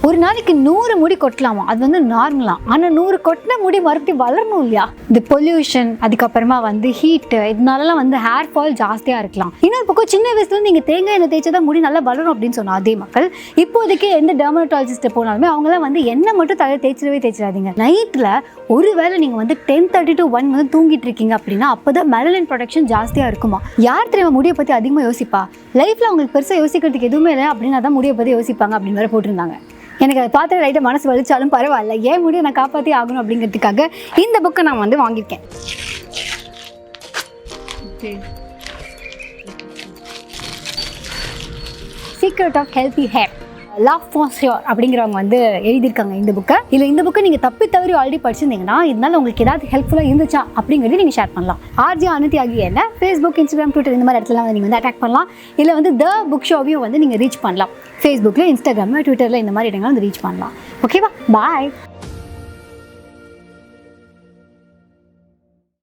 ஒரு நாளைக்கு 100 முடி கொட்டலாமா, அது வந்து நார்மலாம். ஆனால் 100 கொட்டின முடி மறுபடியும் வளரணும் இல்லையா? இந்த பொல்யூஷன், அதுக்கப்புறமா வந்து ஹீட்டு, இதனாலலாம் வந்து ஹேர் ஃபால் ஜாஸ்தியாக இருக்கலாம். இன்னொரு பக்கம் சின்ன வயசுல நீங்கள் தேங்காய் எண்ணெய் தேய்ச்சா முடி நல்லா வளரும் அப்படின்னு சொன்னால் அதே மக்கள் இப்போதைக்கு எந்த டெர்மட்டாலஜிஸ்ட்டை போனாலுமே அவங்களாம் வந்து எண்ணெய் மட்டும் தலையை தேய்ச்சிடாதீங்க. நைட்டில் ஒருவேளை நீங்கள் வந்து 10:30 to 1 வந்து தூங்கிட்டு இருக்கீங்க அப்படின்னா அப்போ தான் மெலனின் ப்ரொடக்ஷன் ஜாஸ்தியாக இருக்குமா. யார் தெரியுமா முடியை பற்றி அதிகமாக யோசிப்பா? லைஃப்பில் அவங்களுக்கு பெருசாக யோசிக்கிறதுக்கு எதுவுமே இல்லை அப்படின்னா தான் முடியை பற்றி யோசிப்பாங்க அப்படின்னு வேறு போட்டிருந்தாங்க. எனக்கு அதை பார்த்து லைட்டாக மனசு வலிச்சாலும் பரவாயில்ல, ஏன் முடியை நான் காப்பாற்றி ஆகணும் அப்படிங்கிறதுக்காக இந்த புக்கை நான் வந்து வாங்கியிருக்கேன். Secret of healthy hair, love for ஷியோர் அப்படிங்கிறவங்க வந்து எழுதியிருக்காங்க இந்த புக்கை. இல்லை இந்த புக்கை நீங்கள் தப்பி தவறி ஆல்ரெடி படிச்சிருந்தீங்கன்னா இதனால உங்களுக்கு ஏதாவது ஹெல்ப்ஃபுல்லாக இருந்துச்சா அப்படிங்கிறது நீங்கள் ஷேர் பண்ணலாம். ஆர்ஜி அனந்தி ஆகிய என்ன ஃபேஸ்புக், இன்ஸ்டாகிராம், ட்விட்டர் இந்த மாதிரி இடத்துல வந்து நீங்கள் வந்து அட்டாக் பண்ணலாம். இல்லை வந்து த புக் ஷோவையும் வந்து நீங்கள் ரீச் பண்ணலாம். ஃபேஸ்புக்கில், இன்ஸ்டாகிராமில், ட்விட்டரில் இந்த மாதிரி இடங்களை வந்து ரீச் பண்ணலாம். ஓகேவா? பாய்.